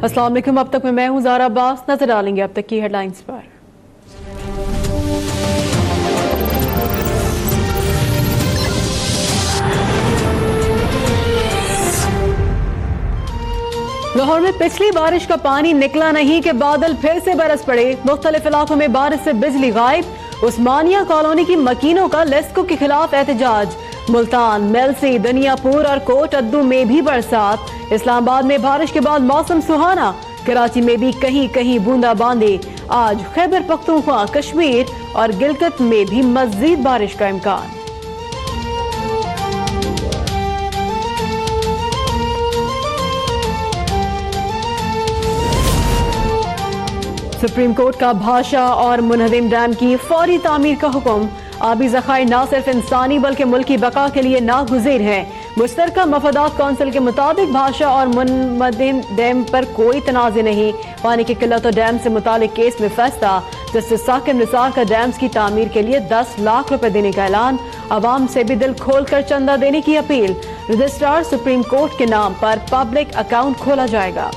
अस्सलाम वालेकुम। अब तक मैं हूं ज़ारा अब्बास। नजर डालेंगे अब तक की हेडलाइंस पर। लाहौर में पिछली बारिश का पानी निकला नहीं कि बादल फिर से बरस पड़े। मुख्तलिफ इलाकों में बारिश से बिजली गायब। उस्मानिया कॉलोनी की मकीनों का लेस्को के खिलाफ एहतजाज। मुल्तान, मेलसी, दुनियापुर और कोट अद्दू में भी बरसात। इस्लामाबाद में बारिश के बाद मौसम सुहाना। कराची में भी कहीं कहीं बूंदाबांदी। आज खैबर पख्तूनख्वा, कश्मीर और गिलगित में भी मजीद बारिश का इम्कान। सुप्रीम कोर्ट का भाषा और मुनहदिम डैम की फौरी तामीर का हुक्म। आबी ज़खायर न सिर्फ इंसानी बल्कि मुल्की बका के लिए नागुज़ीर हैं। मुश्तरका मफादात कौंसिल के मुताबिक भाषा और मुनहदिम डैम पर कोई तनाज़े नहीं। पानी की किल्लत और डैम से मुतालिक केस में फैसला। जस्टिस साकिब निसार का डैम्स की तामीर के लिए 10 लाख रुपए देने का ऐलान। अवाम से भी दिल खोल कर चंदा देने की अपील। रजिस्ट्रार सुप्रीम कोर्ट के नाम पर पब्लिक अकाउंट खोला जाएगा।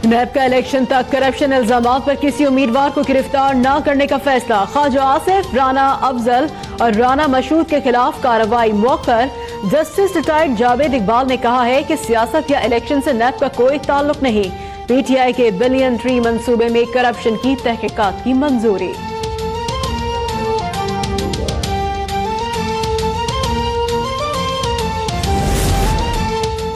नैब का इलेक्शन तक करप्शन इल्जामात पर किसी उम्मीदवार को गिरफ्तार न करने का फैसला। ख्वाजा आसिफ, राना अफजल और राना मशहूद के खिलाफ कार्रवाई मौखर। जस्टिस रिटायर्ड जावेद इकबाल ने कहा है कि सियासत या इलेक्शन से नैब का कोई ताल्लुक नहीं। पीटीआई के बिलियन ट्री मंसूबे में करप्शन की तहकीकात की मंजूरी।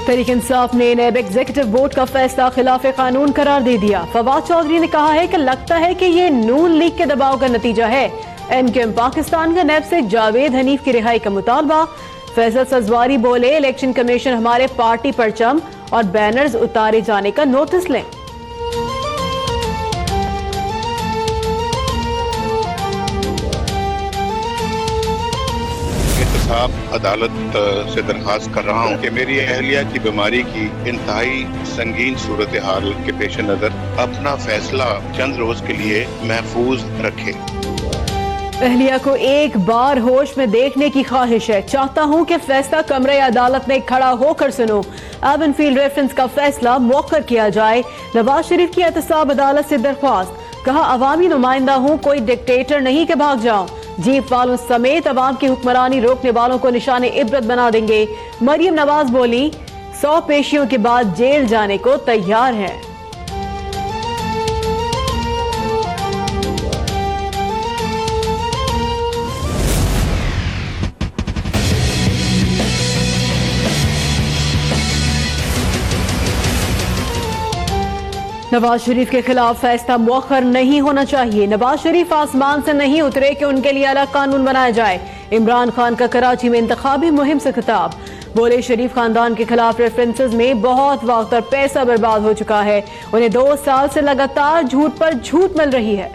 तहरीक इंसाफ ने नैब एग्जीक्यूटिव बोर्ड का फैसला खिलाफ कानून करार दे दिया। फवाद चौधरी ने कहा है कि लगता है कि ये नून लीग के दबाव का नतीजा है। एमक्यूएम पाकिस्तान का नैब से जावेद हनीफ की रिहाई का मुतालबा। फैसल सजवारी बोले, इलेक्शन कमीशन हमारे पार्टी परचम और बैनर्स उतारे जाने का नोटिस लें। अदालत से दरखास्त कर रहा हूँ कि मेरी अहलिया की बीमारी की इंतहाई संगीन सूरत हाल के पेश नजर अपना फैसला चंद रोज के लिए महफूज रखे। अहलिया को एक बार होश में देखने की ख्वाहिश है। चाहता हूँ कि फैसला कमरे अदालत में खड़ा होकर सुनो। एवनफील्ड रेफरेंस का फैसला मौखर किया जाए। नवाज शरीफ की एहतसाब अदालत से दरख्वास्त। कहा, अवामी नुमाइंदा हूँ, कोई डिक्टेटर नहीं कि भाग जाऊं। जीप वालों समेत अवाम की हुक्मरानी रोकने वालों को निशाने इबरत बना देंगे। मरियम नवाज बोली, 100 पेशियों के बाद जेल जाने को तैयार है। नवाज शरीफ के खिलाफ फैसला मौखर नहीं होना चाहिए। नवाज शरीफ आसमान से नहीं उतरे कि उनके लिए अलग कानून बनाया जाए। इमरान खान का कराची में इंतखाबी मुहिम से खिताब। बोले, शरीफ खानदान के खिलाफ रेफरेंसेस में बहुत वक्त और पैसा बर्बाद हो चुका है। उन्हें 2 साल से लगातार झूठ पर झूठ मिल रही है।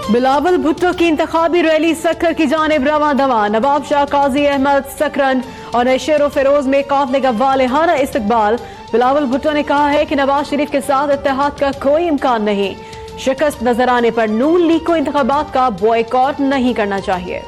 बिलावल भुट्टो की इंतखाबी रैली सक्खर की जानिब रवां दवा। नवाब शाह, काजी अहमद, सकरन और नशेरो फिरोज में काफले का वालेहाना इस्तकबाल। बिलावल भुट्टो ने कहा है कि नवाज शरीफ के साथ इत्तेहाद का कोई इम्कान नहीं। शिकस्त नजर आने पर नून लीग को इंतखाबात का बॉयकॉट नहीं करना चाहिए।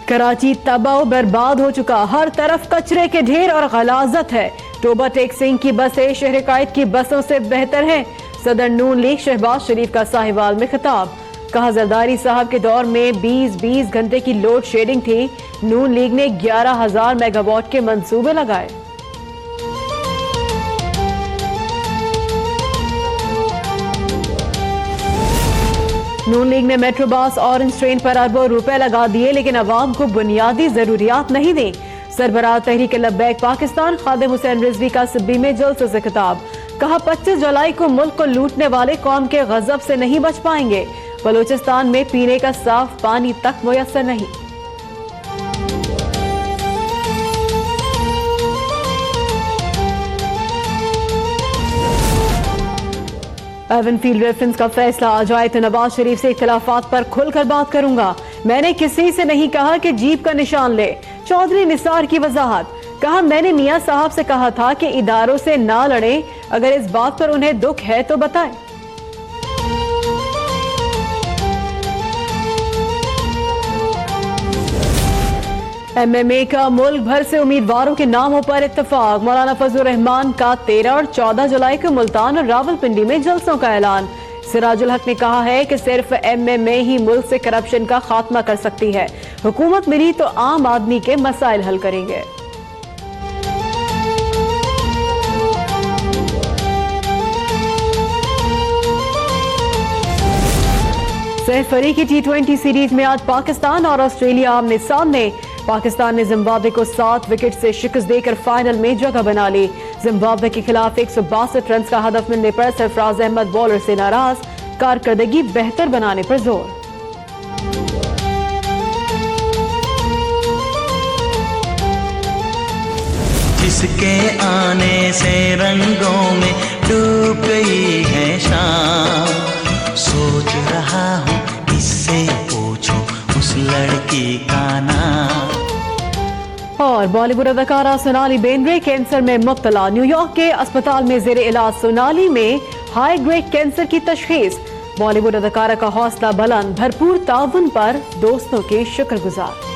कराची तबाह बर्बाद हो चुका। हर तरफ कचरे के ढेर और गलाजत है। टोबा टेक सिंह की बसें शहर कायद की बसों से बेहतर हैं। सदर नून लीग शहबाज शरीफ का साहिवाल में खिताब। कहा, जरदारी साहब के दौर में 20-20 घंटे की लोड शेडिंग थी। नून लीग ने 11,000 मेगावाट के मंसूबे लगाए। नून लीग ने मेट्रो बस ऑरेंज ट्रेन पर अरबों रुपए लगा दिए, लेकिन अवाम को बुनियादी जरूरियात नहीं दी। सरबराह तहरीक लब्बैक पाकिस्तान खादिम हुसैन रिजवी का सिब्बी में जलसे से खिताब। कहा, 25 जुलाई को मुल्क को लूटने वाले कौम के गजब से नहीं बच पाएंगे। बलूचिस्तान में पीने का साफ पानी तक मुयस्सर नहीं। एवनफील्ड रेफरेंस का फैसला आ जाए तो नवाज शरीफ से इख्तिलाफात पर खुलकर बात करूंगा। मैंने किसी से नहीं कहा कि जीप का निशान ले। चौधरी निसार की वजाहत, कहा मैंने मियां साहब से कहा था कि इदारों से ना लड़ें, अगर इस बात पर उन्हें दुख है तो बताएं। MMA का मुल्क भर से उम्मीदवारों के नामों पर इत्तेफाक। मौलाना फजलुर रहमान का 13 और 14 जुलाई को मुल्तान और रावलपिंडी में जलसों का ऐलान। सिराजुल हक ने कहा है कि सिर्फ MMA ही मुल्क से करप्शन का खात्मा कर सकती है। हुकूमत मिली तो आम आदमी के मसाइल हल करेंगे। सैफ अली की T20 सीरीज में आज पाकिस्तान और ऑस्ट्रेलिया आमने सामने। पाकिस्तान ने जिम्बाब्वे को 7 विकेट से शिकस्त देकर फाइनल में जगह बना ली। जिम्बाब्वे के खिलाफ 162 रन का हदफ मिलने पर सरफराज अहमद बॉलर से नाराज, कारकर्दगी बेहतर बनाने पर जोर। जिसके आने से रंगों में डूब गई है शाम, सोच रहा हूँ इससे पूछो उस लड़की का नाम। और बॉलीवुड अदाकारा सोनाली बेंद्रे कैंसर में मुब्तला। न्यूयॉर्क के अस्पताल में जेर इलाज सोनाली में हाई ग्रेड कैंसर की तशखीस। बॉलीवुड अदाकारा का हौसला बुलंद, भरपूर ताउन पर दोस्तों के शुक्रगुजार।